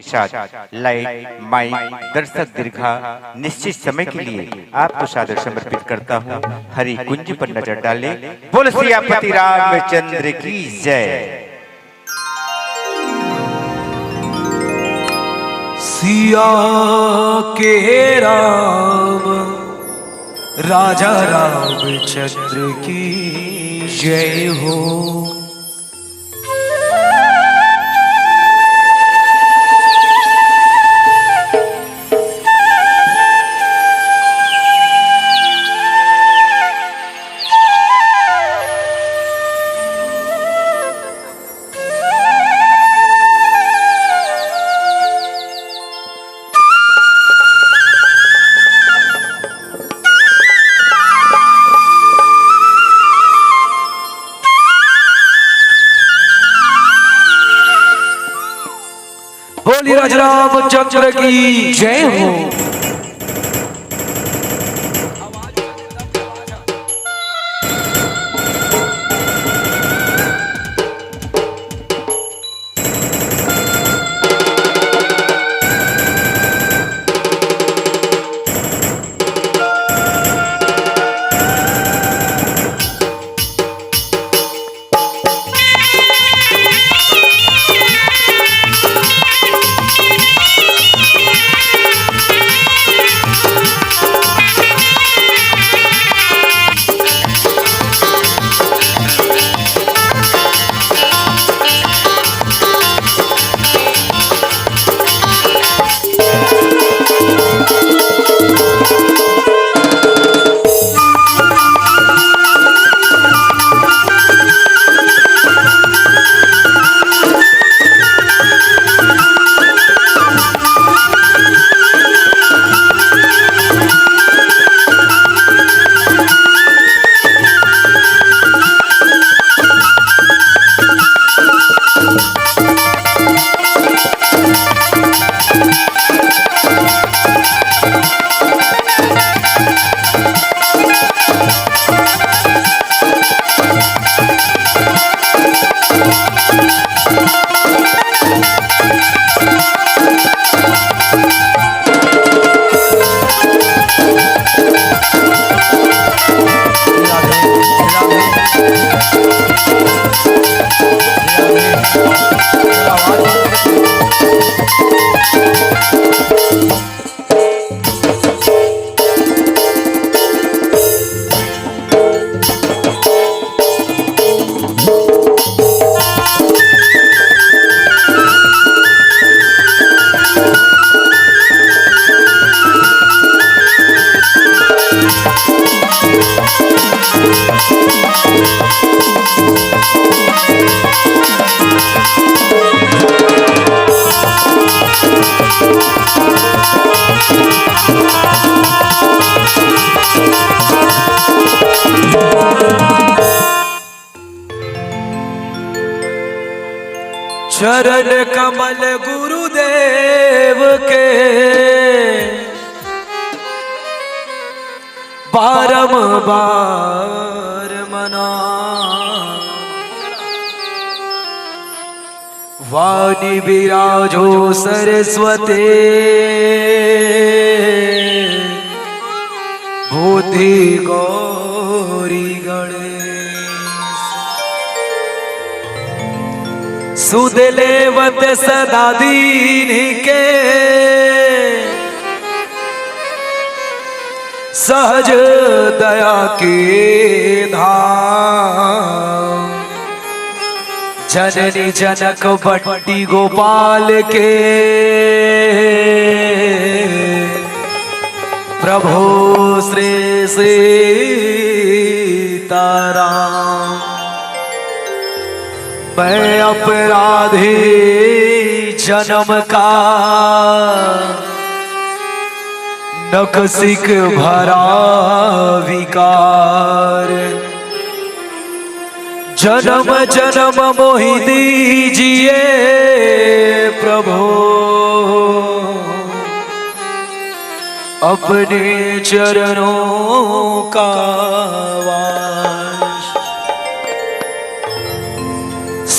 साथ light mic दर्शक दीर्घा निश्चित समय के लिए आपको सादर समर्पित करता हूँ। हरि कुंज पर नजर डाले। बोल सियापति रामचंद्र की जय। सिया के राम राजा रामचंद्र की जय हो। बोली राजा रामचंद्र की जय हो। चरण कमल गुरुदेव के बारंबार मना। वाणी विराजो सरस्वती बुद्धि गौरी गणेश। सुध लेवत सदा दीन के सहज दया के धाम। जननी जनक बट्टी गोपाल के प्रभु श्री सीताराम। मैं अपराधी जन्म का नखसिक भरा विकार। जन्म जन्म मोहि दीजिए प्रभु अपने चरणों का वास।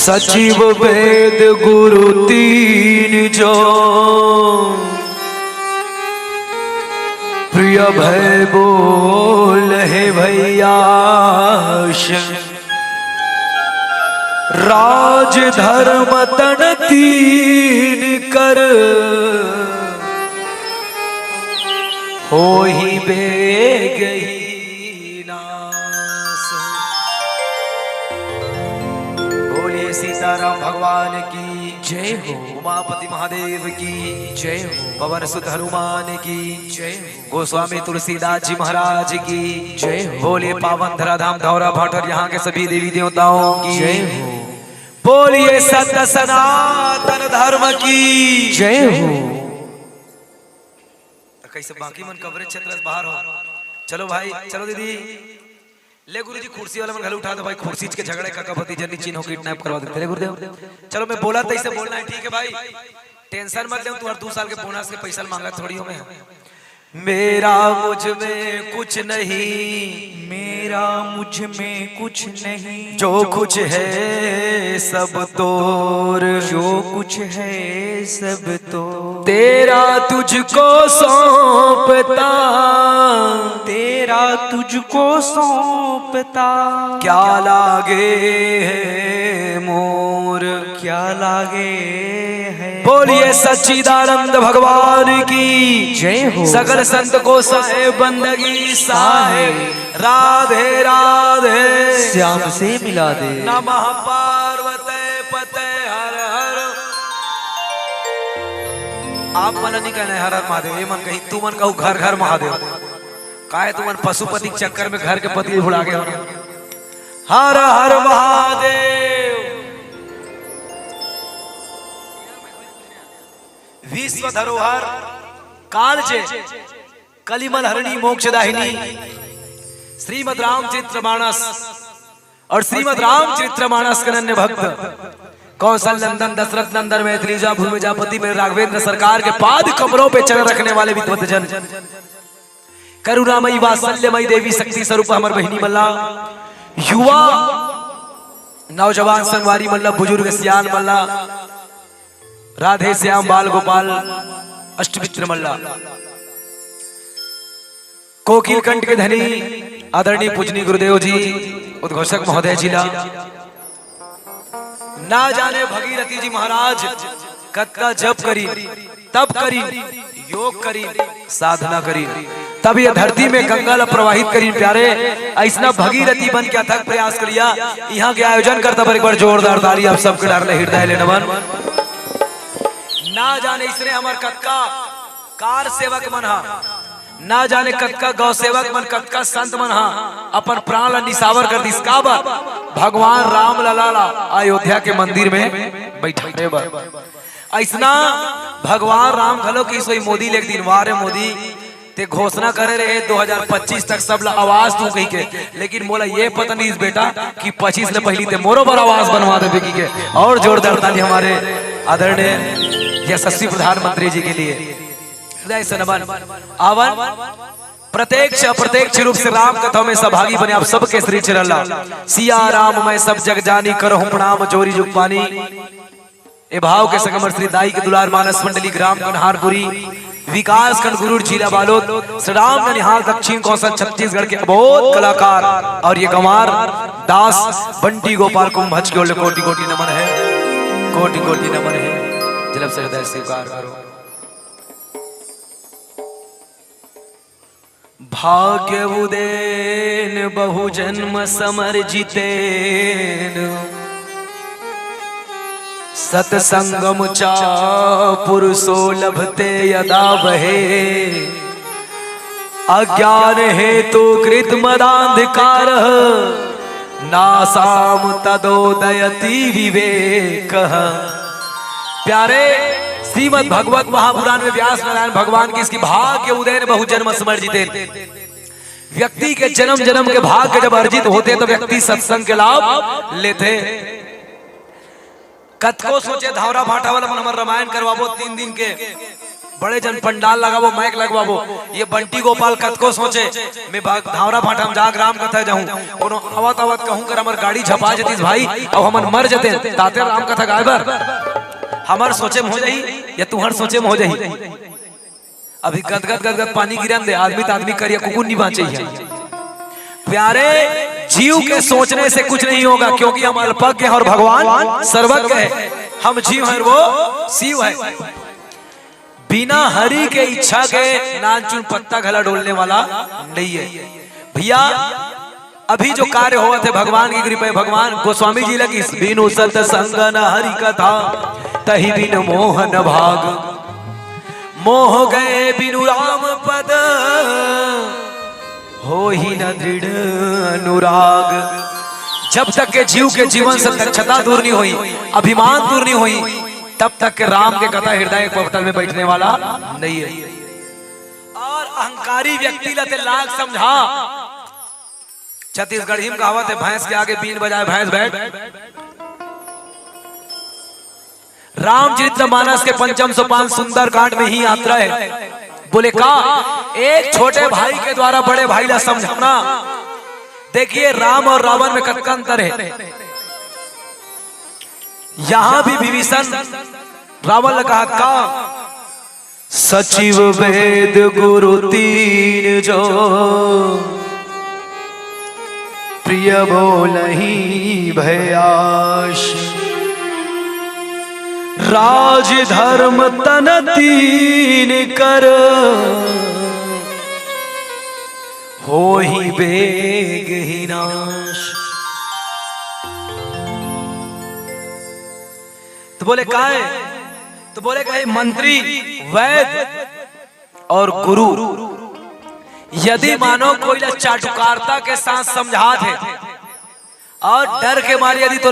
सचिव वेद गुरु तीन जो प्रिय भय बोल है भैया राज धर्म तन तीन कर हो ही बेगही नास। बोलिए सीताराम भगवान की जय हो, उमापति महादेव की जय हो, पवन सुत हनुमान की जय हो, गोस्वामी तुलसीदास जी महाराज की जय हो। बोलिए पावन धराधाम धौरा भाटर यहाँ के सभी देवी देवताओं की जय हो। बोलिए सत्य सनातन धर्म की जय हो। कैसे बाकी मन कवरेज क्षेत्र बाहर हो। चलो भाई, चलो दीदी, ले गुरुजी कुर्सी वाला मन घर उठा दो भाई, कुर्सी के झगड़े का कपति जनी चिन्ह हो किडनैप करवा देते ले गुरुदेव। चलो मैं बोला था इसे बोलना है, ठीक है भाई, टेंशन मत ले, तू हर 2 साल के बोनस के पैसा मांगा थोड़ी हो। मैं मेरा मुझ में कुछ नहीं, मेरा मुझ में कुछ नहीं, जो कुछ है सब तोर, जो कुछ है सब तो तेरा तुझको सौंपता, तेरा तुझको सौंपता, क्या लागे है मोर, क्या लागे है। बोलिए सच्चिदानंद भगवान की जय हो। सकल संत को साहेब बंदगी साहेब, राधे राधे श्याम से मिला दे, नमः पार्वते पते हर हर। आप मन नहीं कहना हर हर महादेव, ये मन कही, तू मन कहू घर घर महादेव। काहे तू मन पशुपति के चक्कर में घर के पति भुला गया। हर हर महादेव। विश्व धरोहर कालजे कलिमल हरणी मोक्षदाहिनी श्रीमद रामचरितमानस और श्रीमद रामचरितमानस के अनन्य भक्त कौशल नंदन दशरथ नंदन मैथिलीजा भूमिजापति में राघवेंद्र सरकार के पाद कमरों पे चरण रखने वाले विद्वत जन, करुणामयी वात्सल्यमयी देवी शक्ति स्वरूप हमर बहिनी मल्ला, युवा नौजवान संगवारी मल्ला, बुजुर्ग सियान मल्ला, राधे श्याम बाल गोपाल अष्टमित्र मल्ला, कोकिल कंठ के धनी आदरणीय पूजनीय गुरुदेव जी, उद्घोषक महोदय जिला, ना जाने भगीरथी जी महाराज कत्का जप करी, तप करी, योग करी, साधना करी, तब ये धरती में गंगा प्रवाहित करी। प्यारे ऐसा भगीरथी बन के अथक प्रयास करिया। यहाँ के आयोजन करता पर एक बार जोरदार ताली आप सबके डाले हृदय ले नमन। ना जाने इसने हमार कत्का कार सेवक मन हा, ना जाने कत्का गौ सेवक मन, कत्का संत मन हा अपन प्राण निसावर कर दिस का बात भगवान राम लला अयोध्या के मंदिर में बैठे बा। ऐसा भगवान राम घलो की सोई मोदी ले एक दिन वारे मोदी ते घोषणा करे रहे 2025 तक सब आवाज तू कही के, लेकिन मोला ये पता नहीं इस बेटा कि 25 ले पहली ते मोरो पर आवाज बनवा दे बेकी के। और जोरदार ताली हमारे आदरणीय यशस्वी प्रधानमंत्री जी के लिए। हृदय से नमन। आवन प्रत्यक्ष अप्रत्यक्ष रूप से राम कथा में सहभागी बने आप सबके श्री चरला। सिया राम मैं सब जग जानी, करहूं प्रणाम जोरी जुग पानी। ए भाव के संगमर श्री दाई के दुलार मानस मंडली ग्राम कन्हारपुरी, विकास खंड गुरुर जिला बालोद, श्री राम ननिहाल दक्षिण कौशल छत्तीसगढ़ के अबोध कलाकार और ये गंवार दास बंटी गोपाल कुंभज के ओर कोटि कोटि नमन है, कोटि कोटि नमन है। जलब से हृदय स्वीकार करो। भाग्य उदेन बहु जन्म समर जितेन, सतसंगम चा पुरुषो लभते यदा वहे, अज्ञान हेतु कृत मदांधकार, नासाम तदोदयति विवेक। प्यारे श्रीमद् भगवत महापुराण में व्यास नारायण भगवान की इसकी भाग्य उदयन बहु जन्म समर जितेन। व्यक्ति के जन्म जन्म के भाग्य जब अर्जित होते तो व्यक्ति सत्संग के लाभ लेते। कतको सोचे धावरा भाटा वाला मन हमार रामायण करवाबो 3 दिन के बड़े जन पंडाल लगावो, माइक लगवावो। ये बंटी गोपाल कतको सोचे मैं धावरा फाटा हम जाग राम कथा जाऊं, कोनो आवत आवत कहूं कर हमर गाड़ी झपा जतीस भाई और हमन मर जते ताते राम कथा गायबर। हमार सोचे में हो जाई या तुहर सोचे में हो जाई। अभी गदगद गदगद पानी गिरन दे, आदमी तो आदमी करिया कुकुर नहीं बाँचे है। प्यारे जीव के सोचने से कुछ नहीं होगा, क्योंकि हम अल्पज्ञ हैं और भगवान सर्वज्ञ है। हम जीव हैं, वो शिव है। बिना हरि के इच्छा के नानचुन पत्ता घला डोलने वाला नहीं है भैया। अभी जो कार्य हुआ थे भगवान की कृपा, भगवान गोस्वामी जी लगी बिनु सत्संग न हरि कथा तहि बिन मोहन भाग, मोह गए बिनु राम पद हो ही न दृढ़ अनुराग। जब तक के जीव के जीवन से दक्षता दूर नहीं हुई, अभिमान दूर नहीं हुई, तब तक के राम के कथा हृदय पटल में बैठने वाला नहीं है। और अहंकारी व्यक्ति लते लाख समझा। छत्तीसगढ़ी में कहावत है, भैंस के आगे बीन बजाए भैंस बैठ। रामचरितमानस के पंचम सोपान सुंदर कांड में ही यात्रा है। बोले का एक छोटे भाई के द्वारा बड़े भाई ला समझाना। देखिए राम और रावण में कतका अंतर है। यहां भी विभीषण रावण ने कहा का सचिव वेद गुरु तीन जो प्रिय बोलहि भयाश, राज धर्म तन तीन कर हो ही बेग ही नाश। तो बोले काहे? तो बोले कहे मंत्री वैद और गुरु यदि मानो कोई चाटुकारता के साथ समझा थे और डर के मारे यदि तो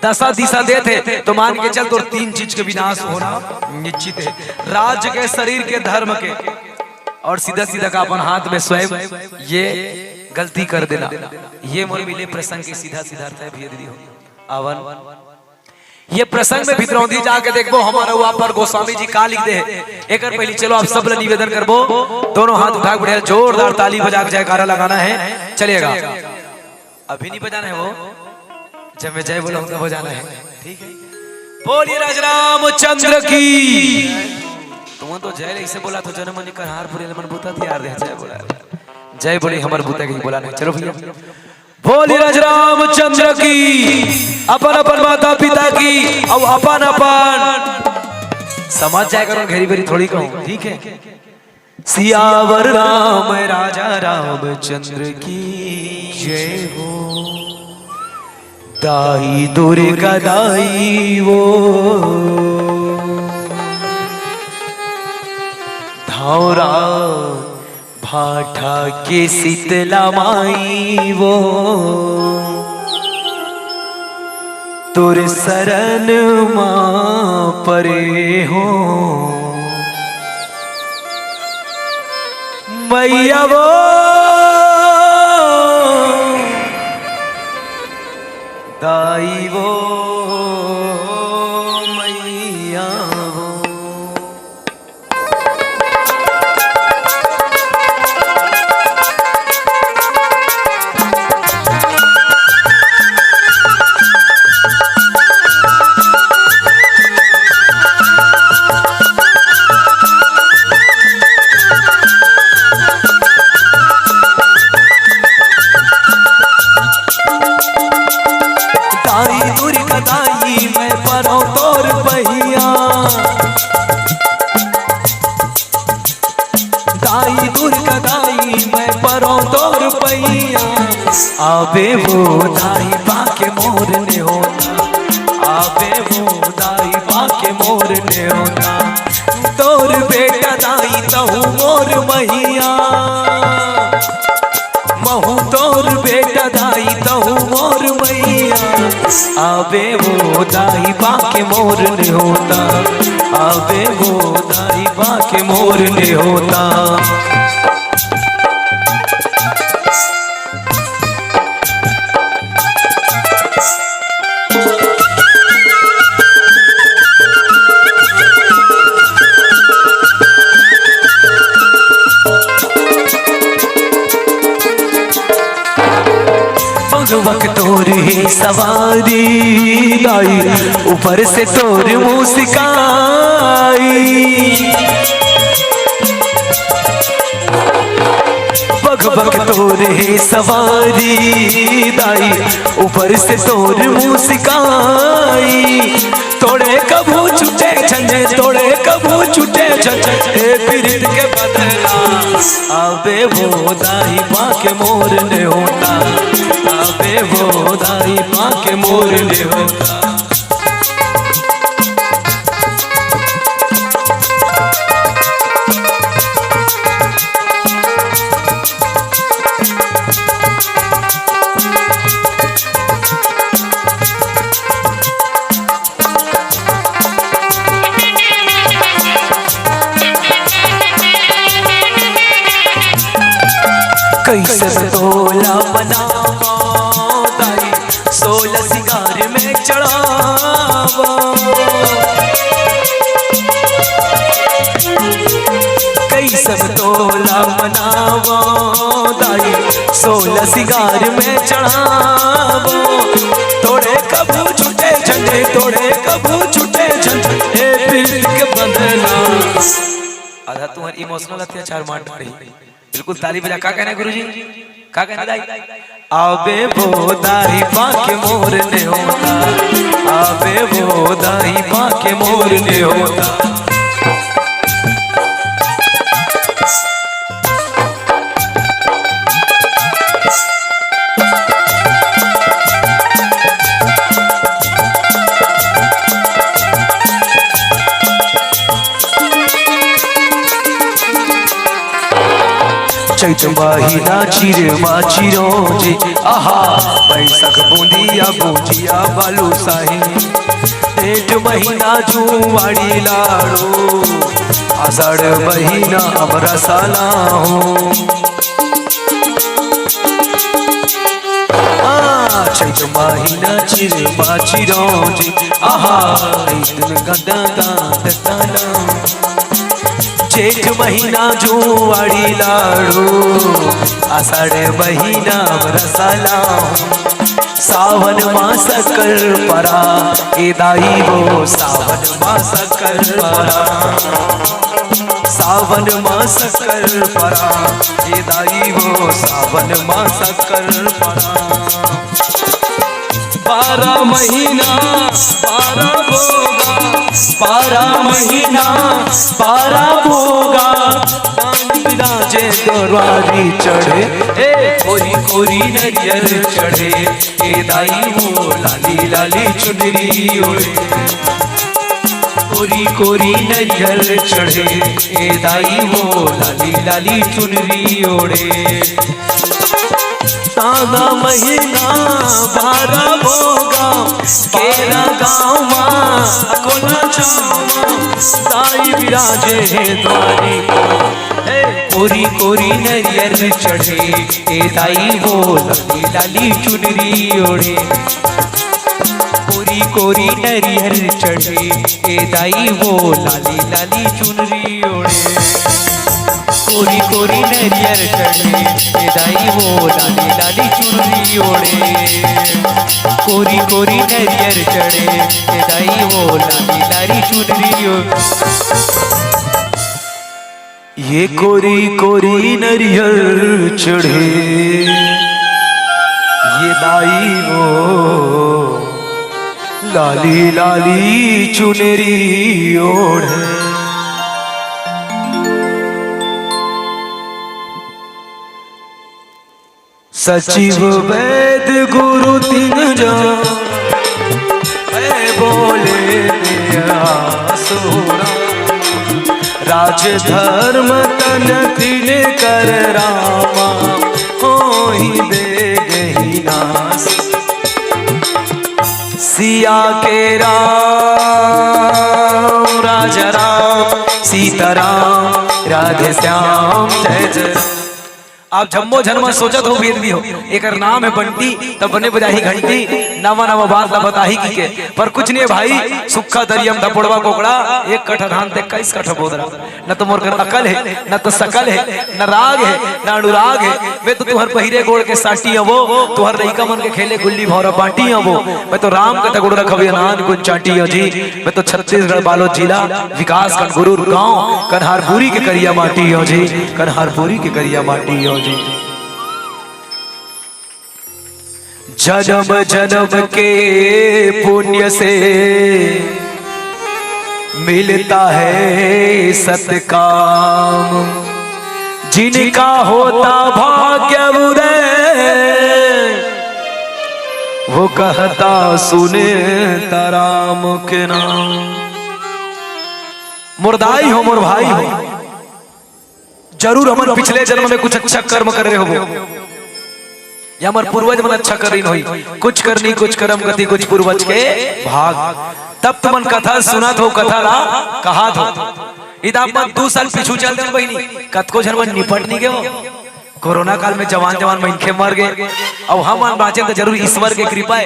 दशा दिशा देते तो मान के चल तो तीन चीज के विनाश होना निश्चित है। राज्य के, शरीर के, धर्म के, और सीधा सीधा का अपन हाथ में स्वयं ये गलती कर देना। ये मोर मिले प्रसंग के सीधा सीधा अर्थ है भैया दीदी हो आवन। ये प्रसंग में भितरौंधी जाके देखबो हमारा वहां पर गोस्वामी जी का लिख दे। एक पहले चलो आप सब निवेदन करबो, दोनों हाथ उठा बढ़िया जोरदार ताली बजा के जयकारा लगाना है। चलिएगा अभी नहीं बजाना है, वो जब मैं जय बोलूंगा बजाना है, ठीक है। बोलिए राजरामचंद्र की। तुम तो जय ऐसे बोला तो जन मन कर हार पूरे मन बुता तैयार दे जय बोला, जय बोली हमर बुता के बोला नहीं। चलो भैया बोलिए राजरामचंद्र की। अपन अपन माता पिता की और अपन अपन समझ जाए करो, घेरी बेरी थोड़ी कहूं, ठीक है। सियावर राम राजा रामचंद्र की जय हो। दाई दुर्गा दाई वो धावरा भाठा के शीतला माई वो तुर शरण मां परे हो मैया वो दाई वो मैया वो। आवे वो दाई बाके मोर ने होना, आवे वो दाई बाके मोर ने होना। तोर बेटा दाई तहु मोर मैया, महू तोर बेटा दाई तहु मोर मैया। आवे वो दाई बाके मोर ने होता, आवे वो दाई बाके मोर ने होता। सवारी दाई ऊपर से तोर मुस्काई बग बग तोरे सवारी दाई ऊपर से तोर मुस्काई तोड़े कभू छुटे झंझे तोड़े कभू छुटे झंझे ए पीरित के बदला आबे वो दाई पाके मोर ने होता आबे वो दाई पाके मोर ने होता कैसे तोला बनावा दाई 16 सिंगार में चढ़ावा कैसे तोला बनावा दाई 16 सिंगार में चढ़ावा तोड़े कबू छुटे झंडे तोड़े कबू छुटे झंडे ए पीर के बंधना आधा तुम्हारी इमोशनल अत्याचार मार पड़ी बिल्कुल ताली बजा का कहना है गुरुजी का कहना दाई आबे वो दाई पाके मोर ने होता आबे वो दाई पाके मोर ने होता चैत महीना चिरमा चिरोजे आहा बैसख बूंदिया बूंजिया बालू साही जेठ महीना जुआड़ी लाड़ो आषाढ़ महीना अमरा साला हो चैत महीना चिरमा चिरोजे आहा गदा दाना जेठ महीना जुआड़ी लाड़ो आषाढ़ महीना रसाला सावन मास कर परा ए दाई वो सावन मास कर परा सावन मास कर परा ए दाई वो सावन मास कर परा 12 महीना 12 भोगा 12 महीना 12 भोगा विराजे दरबारी चढ़े ए कोरी कोरी नरियल चढ़े ए दाई वो लाली लाली चुनरी ओढ़े कोरी कोरी नरियल चढ़े ए दाई वो लाली लाली चुनरी ओढ़े 12 महीना 12 भोगा केरा गाँवा कोला चावा दाई विराजे द्वारी कोरी कोरी नरियल चढ़े ए दाई वो लाली लाली चुनरी ओढ़े कोरी कोरी नरियल चढ़े ए दाई वो लाली लाली चुनरी ओढ़े कोरी कोरी नरियल चढ़े ए दाई वो लाली लाली चुनरी ओढ़े कोरी कोरी नरियल चढ़े ए दाई वो लाली लाली चुनरी ओढ़े ये कोरी कोरी नरियल चढ़े ये दाई वो लाली लाली चुनरी ओढ़े सचिव वैद गुरु तीन जान बोले सोना राज धर्म तन तिन कर रामा हो ही दे गही नास सिया के राम राजा राम सीताराम राधे श्याम जय जय आप जम्मो जन्म सोचत हो वेद भी हो एक नाम है बंटी तब बने बजाही घंटी नवा नवा बात ला बताही की के पर कुछ नहीं भाई सुखा दरियम धपोड़वा कोकड़ा एक कट्ठा धान ते 21 कट्ठा बोदरा न तो मोर कर अकल है न तो सकल है न राग है न अनुराग है मैं तो तुहर पहिरे गोड़ के साटी हबो तुहर लइका मन के खेले गुल्ली भौरा बाटी हबो मैं तो राम कथा गोड़ रखबे नान गुन चाटी हो जी मैं तो छत्तीसगढ़ बालोद जिला विकास खंड गुरूर गांव कन्हारपुरी के करिया माटी हो जी कन्हारपुरी के करिया माटी हो जी। जन्म जन्म के पुण्य से मिलता है सत्काम जिनका होता भाग्य उदय वो कहता सुने राम के नाम। मुर्दाई हो मोर भाई हो जरूर हमन पिछले जन्म में कुछ अच्छा कर्म कर रहे हो या हमारे पूर्वज मन अच्छा कर रही कुछ करनी कुछ कर्म गति कुछ पूर्वज के भाग तब तुमन कथा सुना थो कथा ला कहा थो इदा अपन 2 साल पीछू चल दे बहिनी कतको झन मन निपट नहीं गए कोरोना काल में जवान जवान मनखे मर गए अब हम बाचे तो जरूर ईश्वर के कृपा है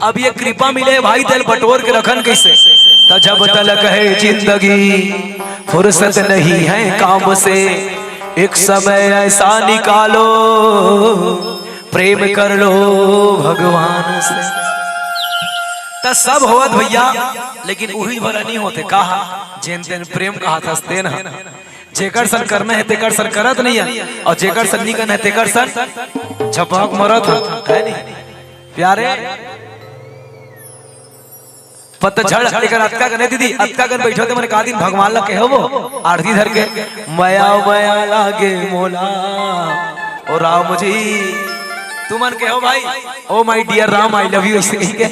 अब ये कृपा मिले भाई दिल बटोर के रखन कैसे तो जब तलक है जिंदगी फुर्सत नहीं है काम से एक समय ऐसा निकालो प्रेम कर लो भगवान से तो सब होवत भैया लेकिन वही भला नहीं होते कहा जेन तेन प्रेम कहा था तेन जेकर सन करना है तेकर सन करत नहीं है और जेकर सन नहीं करना है तेकर सन झपक मरत है नहीं प्यारे पतझड़ लेकर अतका गने दीदी अतका गन बैठो थे मैंने कहा दिन भगवान ला कहो वो आरती धर के मया मया लागे मोला ओ राम जी तुमन कहो भाई oh my dear Ram I love you ऐसे कही के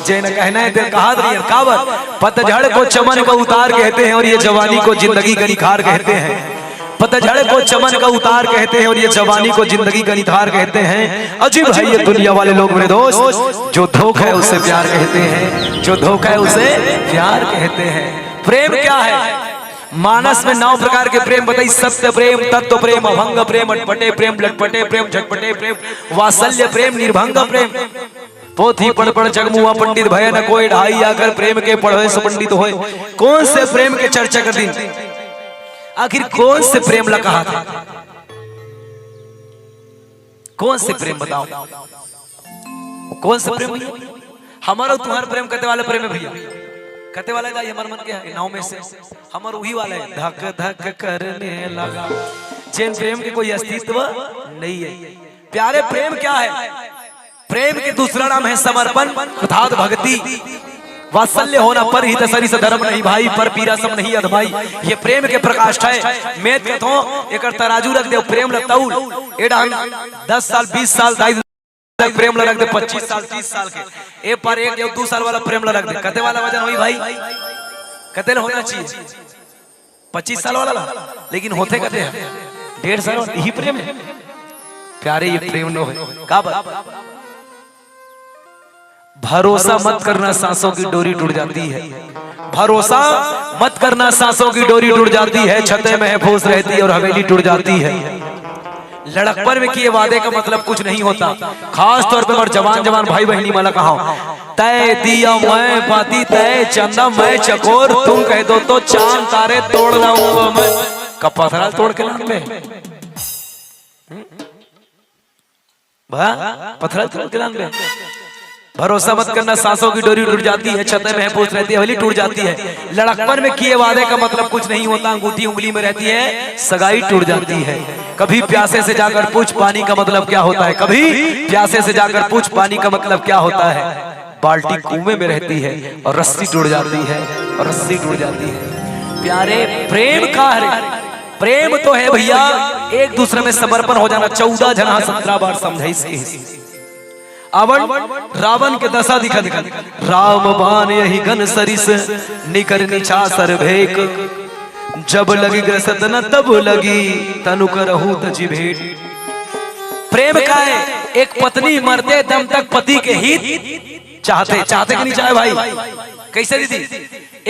जे न कहना है तेरे कहा रही काबर पतझड़ को चमन का उतार कहते हैं और ये जवानी को जिंदगी का निखार कहते हैं पतझड़ को चमन का उतार कहते हैं और ये जवानी को जिंदगी का निखार कहते हैं अजीब है ये दुनिया वाले लोग मेरे दोस्त जो धोखा है उसे प्यार कहते हैं जो धोखा है उसे प्यार कहते हैं। प्रेम क्या है मानस में 9 प्रकार के प्रेम बताई सत्य प्रेम तत्व प्रेम अभंग प्रेम अटपटे प्रेम लटपटे प्रेम झटपटे प्रेम वात्सल्य प्रेम निर्भंग प्रेम पोथी पढ़ पढ़ जगमुआ पंडित भय न कोई ढाई आकर प्रेम के पढ़े सो पंडित होए। कौन से प्रेम के चर्चा कर दी आखिर कौन से प्रेम ला कहा था कौन से प्रेम बताओ कौन से प्रेम हमारा तुम्हारा प्रेम करते वाला प्रेम है भैया कहते वाला गाय हमारे मन के है 9 में से हमारा वही वाला है धक धक करने लगा जिन प्रेम के कोई अस्तित्व नहीं है। प्यारे प्रेम क्या है प्रेम के दूसरा नाम है समर्पण अर्थात भक्ति वात्सल्य होना पर ही तसरी से धर्म नहीं भाई पर पीरा सब नहीं अध भाई ये प्रेम के प्रकाष्ठ है। मैं कहता हूँ एक तराजू रख दे प्रेम लगताऊ एडा 10 साल 20 साल प्रेम रख दे 25 साल 30 साल के एक पर एक 2 साल वाला प्रेम रख दे कते वाला वजन हुई भाई कते होना चाहिए 25 साल वाला लेकिन होते कते हैं 1.5 साल यही प्रेम है। प्यारे ये प्रेम नो है का भरोसा मत करना सांसों की डोरी टूट जाती है भरोसा मत करना सांसों की डोरी टूट जाती है छतें महफूज रहती है और हवेली टूट जाती है। लड़कपन में किए वादे का मतलब कुछ नहीं होता खास तौर पे जवान जवान भाई बहनी वाला कहा तय दिया मैं बाती तय चंदा मैं चकोर तुम कह दो तो चांद तारे तोड़ लाऊंगा मैं कब पत्थर तोड़ के लाऊं पे पत्थर तोड़ के लाऊं भरोसा मत करना सांसों की डोरी टूट जाती है छतें महफूज रहती है हवेली टूट जाती है। लड़कपन में किए वादे का मतलब कुछ नहीं होता अंगूठी उंगली में रहती है सगाई टूट जाती है। कभी प्यासे से जाकर पूछ पानी का मतलब क्या होता है कभी प्यासे से जाकर पूछ पानी का मतलब क्या होता है। बाल्टी कुएं में रहती है और रस्सी टूट जाती है और रस्सी टूट जाती है। प्यारे प्रेम का है प्रेम तो है भैया एक दूसरे में समर्पण हो जाना 14 जना 17 बार समझाई अवन रावण के दशा दिखा दिखा राम बाण यही घन सरिस निकर निछा सर भेक जब लगी ग्रसत न तब लगी तनु करहु तजी भेंट। प्रेम का है एक पत्नी मरते दम तक पति के हित चाहते चाहते कि नहीं चाहे भाई कैसे दीदी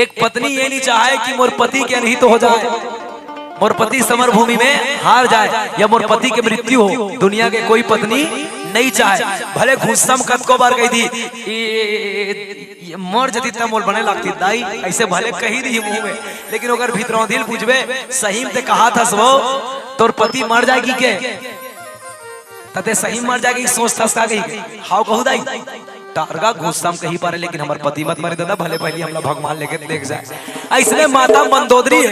एक पत्नी ये नहीं चाहे कि मोर पति के अनहित हो जाए मोर पति समर भूमि में हार जाए या मोर पति की मृत्यु हो, दुनिया के कोई पत्नी नहीं चाहे। भले घुस्सम कतको बार कही दी मर जती तब मोल बने लगती दाई, ऐसे भले कही दी मुंह में, लेकिन अगर भीतरों दिल पूछबे सही में कहा था वो तोर पति मर जाएगी के तते सही मर जाएगी सोचता का गई हाउ कहू दाई टारगा घुस्सम कही पारे, लेकिन हमार पति मत मरे दादा, भले पहले हमला भगवान लेके देख जाए। ऐसने माता मंदोदरी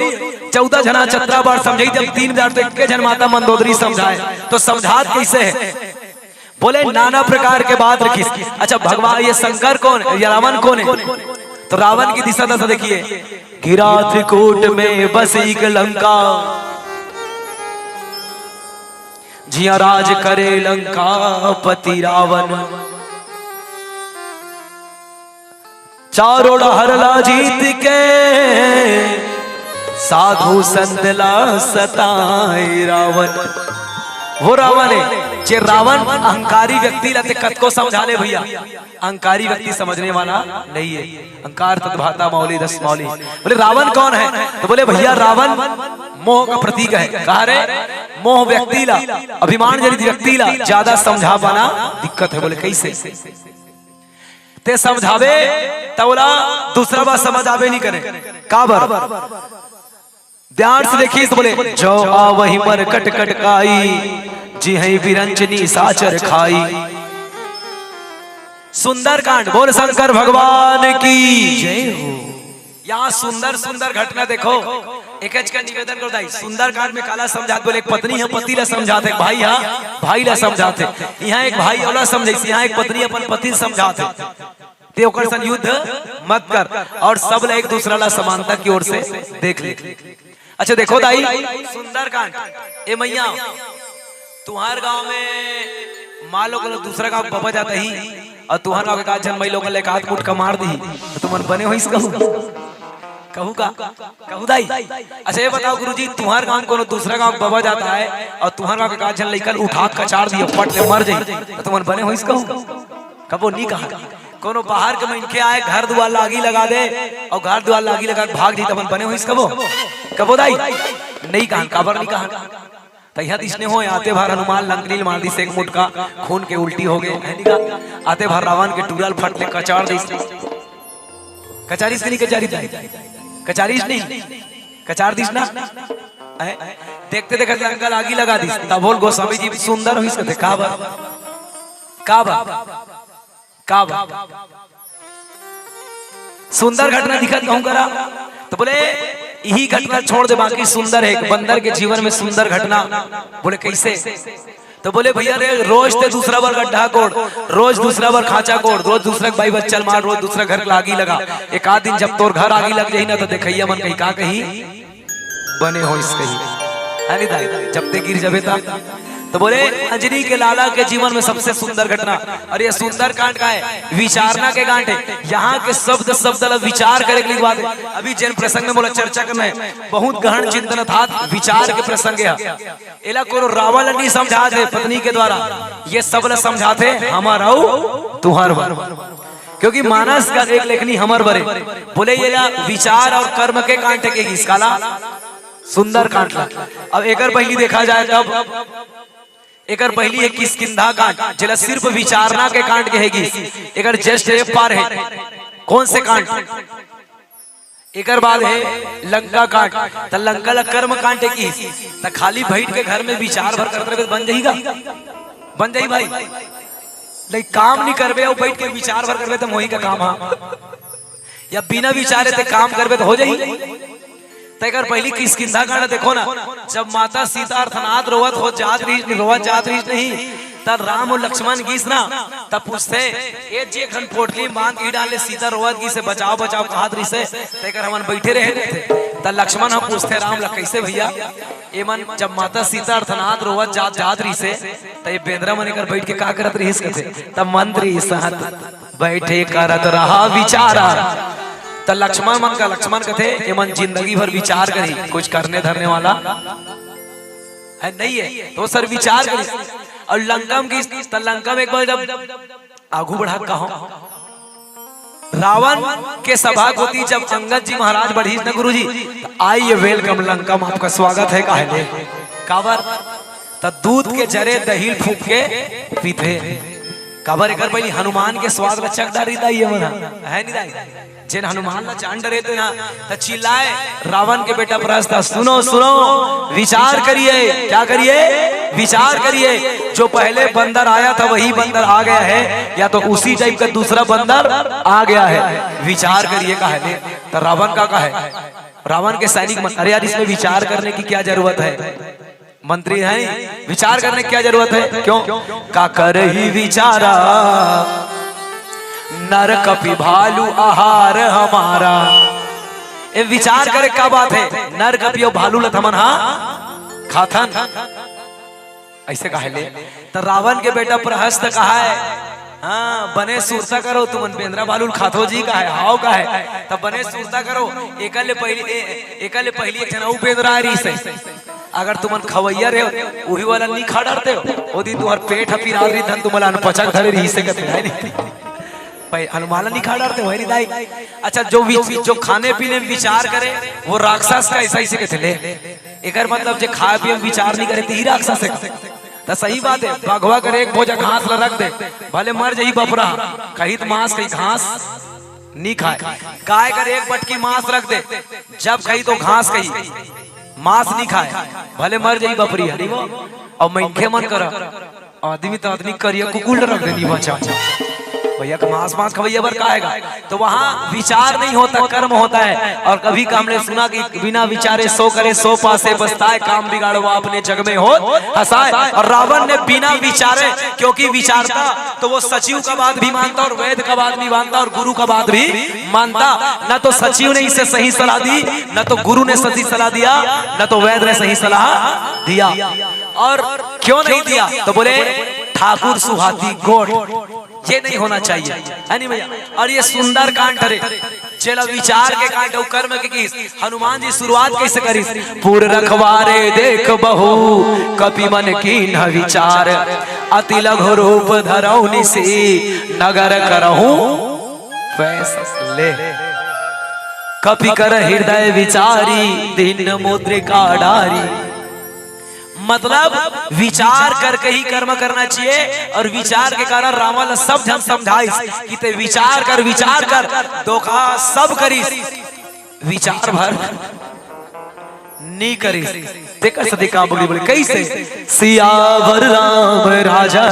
14 जना चतरा बार समझाई, जब 3000 तो एक जन माता मंदोदरी समझाए तो समझात कैसे है? बोले नाना प्रकार के बात रखी। अच्छा भगवान ये शंकर कौन है या रावण कौन है? तो रावण की दिशा दशा देखिए, गिरा त्रिकूट में बस एक लंका, जिया राज करे लंका पति रावण, चारों हरला जीत के साधु संतला सताए रावण। वो रावण है जे रावण अहंकारी व्यक्ति लाते कत को समझा ले भैया, अहंकारी व्यक्ति समझने वाला नहीं है। अहंकार तद्भाता मौली 10 मौली। बोले रावण कौन है? तो बोले भैया रावण मोह का प्रतीक है। कहा रे मोह व्यक्ति ला, अभिमान जनित व्यक्ति ला ज्यादा समझा पाना दिक्कत है। बोले कैसे ते समझावे तोला दूसरा बात समझ आवे नहीं करे काबर, ध्यान से देखिए। तो बोले जो आ वही मर कट कट काई, जी है विरंजनी साचर खाई। सुंदर कांड बोल शंकर भगवान की जय हो। यहाँ सुंदर सुंदर घटना देखो, एक का निवेदन करो दाई। सुंदर कांड में काला समझाते, बोले एक पत्नी है पति ला समझाते, एक भाई है भाई ला समझाते। यहाँ एक भाई वाला समझे, यहाँ एक पत्नी अपन पति समझाते ते ओकर संग युद्ध मत कर, और सब एक दूसरा ला समानता की ओर से देख ले। अच्छा देखो दाई सुंदर कांड, ए मैया तुम्हार गांव में माँ लोग दूसरा गांव बबा जाता ही, और तुम्हार गांव के काज जन मई लोग ले हाथ मुठ का मार दी तो तुमन बने हो इसका कहू का कहू दाई। अच्छा ये बताओ गुरुजी, तुम्हार गांव कोनो दूसरा गांव बबा जाता है और तुम्हार गांव के काज जन लेकर उठा कचार दियो पट ले मर जाई तो तुमन बने हो इसका कबो नहीं कहा। कोनो बाहर के इनके आए घर द्वार लागी लगा दे और घर द्वार लागी लगा भाग जी तब बने हो इस कबो दाई नहीं कहा, काबर नहीं कहा। तैयार इसने हो आते भर हनुमान लंकनील मार दी से एक मुटका खून के उल्टी हो गए, आते भर रावण के टूरल फट ले कचार दी। कचारी से नहीं कचारी कचारी नहीं कचार दिस ना, देखते देखते लंका लागी लगा दी। तब बोल गोस्वामी जी सुंदर हो इसके काबर काबर काबर सुंदर घटना दिखत कहूं करा। तो बोले यही घटना छोड़ दे बाकी सुंदर है। बंदर के जीवन में सुंदर घटना, बोले कैसे? तो बोले भैया रे रोज ते दूसरा बार गड्ढा कोड़, रोज दूसरा बार खाचा कोड़, रोज दूसरा भाई बच्चल मार, रोज दूसरा घर लागी लगा। एक आध दिन जब तोर घर आगी लग जाही ना तो देखैया मन कहीं का कहीं बने हो इस कहीं है नहीं जब ते गिर जबे ता। तो बोले अंजनी के लाला के जीवन में सबसे सुंदर घटना, और ये सुंदर कांड का है विचारना के कांड है। यहाँ के शब्द शब्द विचार करे के बात है। अभी जैन प्रसंग में बोला चर्चा करना है, बहुत गहन चिंतन था विचार के प्रसंग है। एला को रावण नहीं समझा थे पत्नी के द्वारा, ये सब ल समझाते हमारा तुहार बर, क्योंकि मानस का एक लेखनी हमर बरे। बोले ये विचार और कर्म के कांड के इसकाला सुंदर कांड। अब एक पहली देखा जाए तब एक पहली है किष्किंधा कांड, जिला सिर्फ विचारना के कांड कहेगी। एक जस्ट पार है कौन से कांड? एक बाद है लंका कांड। तो लंका ला कर्म कांड की तो खाली बैठ के घर में विचार भर करते रहे बन जाएगा, बन जाई भाई। लेकिन काम नहीं करबे और बैठ के विचार भर करबे तो मोही का काम है, या बिना विचारे ते काम करबे तो हो जाई। तैकर पहली किष्किंधा कांड देखो ना, जब माता सीता अर्थनाथ रोवत हो जात रही नहीं, तब राम और लक्ष्मण गीस ना तब पूछते ये जे खन पोटली बांध के डाले सीता रोवत की से बचाओ बचाओ कहात रही से तैकर हमन बैठे रहे थे। तब लक्ष्मण हम पूछते राम ला कैसे भैया ये मन जब माता सीता अर्थनाथ रोवत जात रही से तब बेंद्रा मन कर बैठ के का करत रही से तब मंत्री साथ बैठे करत रहा विचारा। तो लक्ष्मण कथे ये मन जिंदगी भर विचार करी, कुछ करने धरने वाला है नहीं है तो सर विचार करी। और लंका की लंका में एक बार जब आगू बढ़ा कहो रावण के सभा होती जब अंगद जी महाराज बढ़ी न गुरु जी, आइए वेलकम लंका में आपका स्वागत है। कहले काबर तो दूध के जरे दही फूक के पीते काबर एक पहले हनुमान के स्वाद ला चक डारी दाई मना है नहीं दाई जिन हनुमान ला जान डरे थे ना तो चिल्लाए रावण के बेटा प्रस्ता सुनो सुनो विचार करिए, क्या करिए विचार करिए। जो पहले बंदर आया था वही बंदर आ गया है या तो उसी टाइप का दूसरा बंदर आ गया है, विचार करिए। कहले तो रावण का है, रावण के सैनिक अरे यार इसमें विचार करने की क्या जरूरत है, मंत्री हैं विचार करने की क्या जरूरत है, क्यों का कर ही विचारा नर कपि भालू आहार हमारा। ए विचार करे क्या बात है, नर कपि और भालू लथमन हा खाथन ऐसे कहले। तो रावण के बेटा प्रहस्त कहा है हाँ बने सुरता करो तुम पेंद्रा भालू खाथो जी का है हाव का है तब बने सुरता करो एकले पहली एक जना पेंद्रा रही से अगर तुम खवैया रहे वही वाला नहीं खा डरते हो ओदी तुहर पेट हपी रावरी धन तुमला पचक धरे रही से कहते है भाई अनुमाला नहीं खा डरते वही दाई। अच्छा जो खाने पीने में विचार करे वो राक्षस का ऐसा ही से कहते ले एकर मतलब जो खाए पिए में विचार नहीं करे ही राक्षस है। तो सही बात है, भगवा करे एक भोजा घास ला रख दे भले मर जाई बपरा कहीं तो मांस कहीं घास नहीं खाए, गाय कर एक बटकी मांस रख दे जब कहीं तो घास कहीं मांस नहीं खाए भले मर जाई बपरी हरी वो और मैंखे मन कर आदमी तो आदमी करिए कुकुल रख दे बचा भैया का मांस खवैया बर खाएगा। तो वहाँ विचार नहीं होता कर्म होता है। और कभी का हमने सुना कि बिना विचारे सो करे सो पासे बसताए काम बिगाड़ो अपने जग में हो हंसाए। और रावण ने बिना विचारे क्योंकि विचारता तो वो सचिव का बात भी मानता और वैद्य का बात भी मानता और गुरु का बात भी मानता। न तो सचिव ने इसे सही सलाह दी, न तो गुरु ने सही सलाह दिया, न तो वैद्य ने सही सलाह दिया। और क्यों नहीं दिया तो बोले ठाकुर सुहाती गोट ये नहीं होना चाहिए है नहीं भैया। और ये सुंदर कांड है चलो विचार के कांड और कर्म के किस हनुमान जी शुरुआत कैसे करी पूर रखवारे देख बहु कपि मन की न विचार अति लघु रूप धरऊ निसी नगर करहूं फैसले कपि कर हृदय विचारी दिन मुद्रिका डारी। मतलब विचार करके ही कर्म करना चाहिए। और विचार के कारण रावण सब जन समझाइस कि ते विचार कर धोखा सब करिस विचार भर नहीं करिस। देख सदी काम बोली कैसे सियावर राम राजा